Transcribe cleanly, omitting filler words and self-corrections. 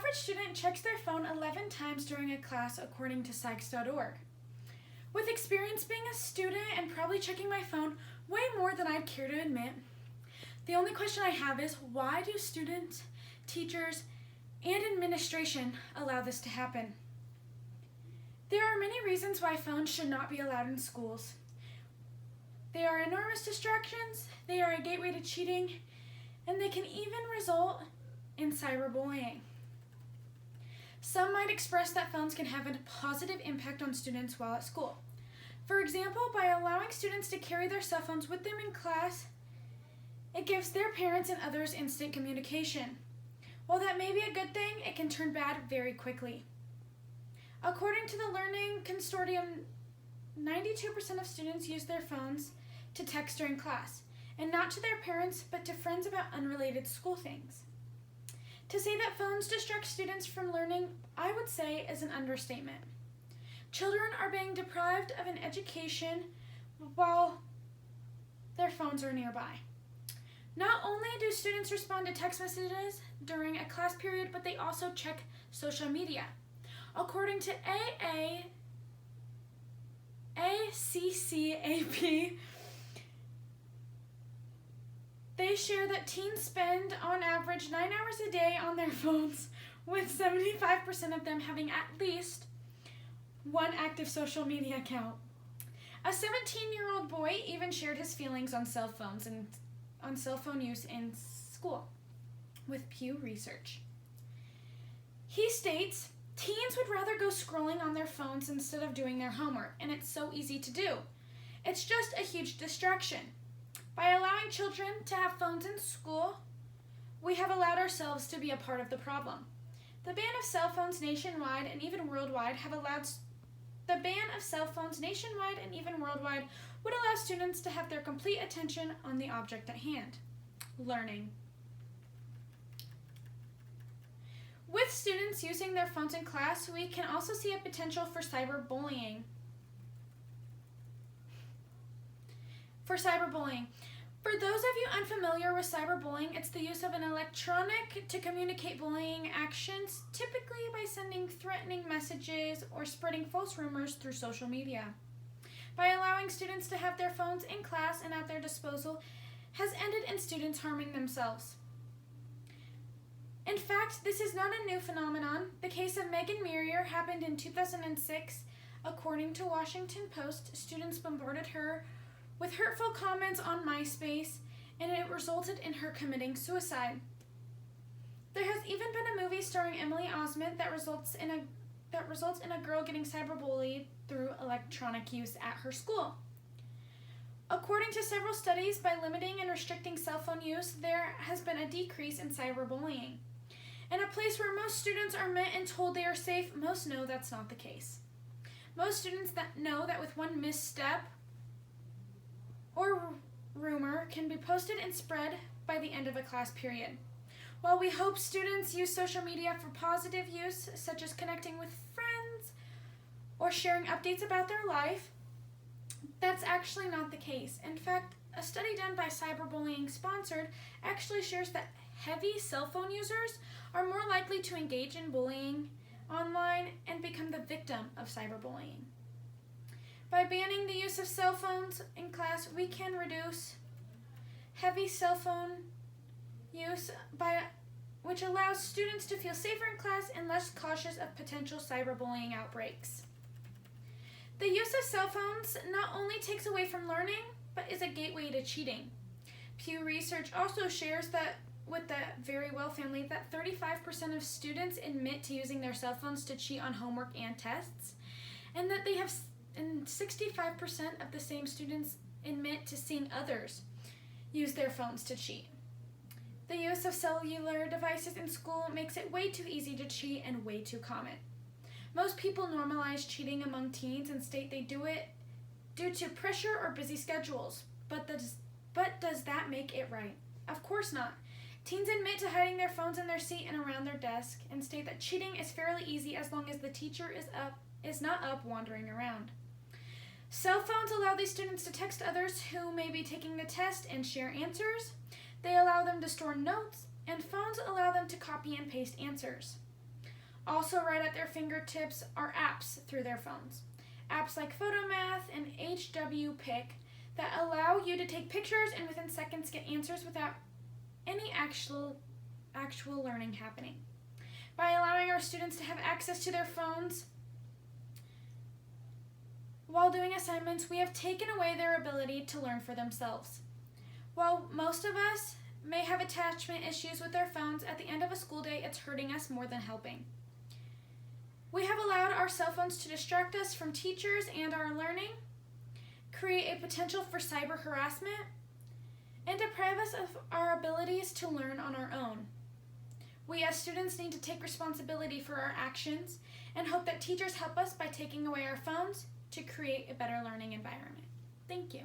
average student checks their phone 11 times during a class according to psych.org. With experience being a student and probably checking my phone way more than I'd care to admit, the only question I have is, why do students, teachers, and administration allow this to happen? There are many reasons why phones should not be allowed in schools. They are enormous distractions, they are a gateway to cheating, and they can even result in cyberbullying. Some might express that phones can have a positive impact on students while at school. For example, by allowing students to carry their cell phones with them in class, it gives their parents and others instant communication. While that may be a good thing, it can turn bad very quickly. According to the Learning Consortium, 92% of students use their phones to text during class, and not to their parents, but to friends about unrelated school things. To say that phones distract students from learning, I would say, is an understatement. Children are being deprived of an education while their phones are nearby. Not only do students respond to text messages during a class period, but they also check social media. According to ACCAP, they share that teens spend on average 9 hours a day on their phones, with 75% of them having at least one active social media account. A 17-year-old boy even shared his feelings on cell phones and on cell phone use in school with Pew Research. He states, teens would rather go scrolling on their phones instead of doing their homework, and it's so easy to do. It's just a huge distraction. By allowing children to have phones in school, we have allowed ourselves to be a part of the problem. The ban of cell phones nationwide and even worldwide would allow students to have their complete attention on the object at hand, learning. With students using their phones in class, we can also see a potential for cyberbullying. For those of you unfamiliar with cyberbullying, it's the use of an electronic to communicate bullying actions, typically by sending threatening messages or spreading false rumors through social media. By allowing students to have their phones in class and at their disposal has ended in students harming themselves. In fact, this is not a new phenomenon. The case of Megan Murier happened in 2006. According to Washington Post, students bombarded her with hurtful comments on MySpace, and it resulted in her committing suicide. There has even been a movie starring Emily Osment that results in a girl getting cyberbullied through electronic use at her school. According to several studies, by limiting and restricting cell phone use, there has been a decrease in cyberbullying. In a place where most students are met and told they are safe, most know that's not the case. Most students that know that with one misstep or rumor can be posted and spread by the end of a class period. While we hope students use social media for positive use, such as connecting with friends or sharing updates about their life, that's actually not the case. In fact, a study done by Cyberbullying Sponsored actually shares that heavy cell phone users are more likely to engage in bullying online and become the victim of cyberbullying. By banning the use of cell phones in class, we can reduce heavy cell phone use which allows students to feel safer in class and less cautious of potential cyberbullying outbreaks. The use of cell phones not only takes away from learning, but is a gateway to cheating. Pew Research also shares that with the Very Well family that 35% of students admit to using their cell phones to cheat on homework and tests, and that 65% of the same students admit to seeing others use their phones to cheat. The use of cellular devices in school makes it way too easy to cheat and way too common. Most people normalize cheating among teens and state they do it due to pressure or busy schedules. But does that make it right? Of course not. Teens admit to hiding their phones in their seat and around their desk and state that cheating is fairly easy as long as the teacher is not up wandering around. Cell phones allow these students to text others who may be taking the test and share answers. They allow them to store notes, and phones allow them to copy and paste answers. Also, right at their fingertips are apps through their phones. Apps like Photomath and HW Pick that allow you to take pictures and within seconds get answers without any actual learning happening. By allowing our students to have access to their phones while doing assignments, we have taken away their ability to learn for themselves. While most of us may have attachment issues with their phones, at the end of a school day, it's hurting us more than helping. We have allowed our cell phones to distract us from teachers and our learning, create a potential for cyber harassment, and deprive us of our abilities to learn on our own. We as students need to take responsibility for our actions and hope that teachers help us by taking away our phones to create a better learning environment. Thank you.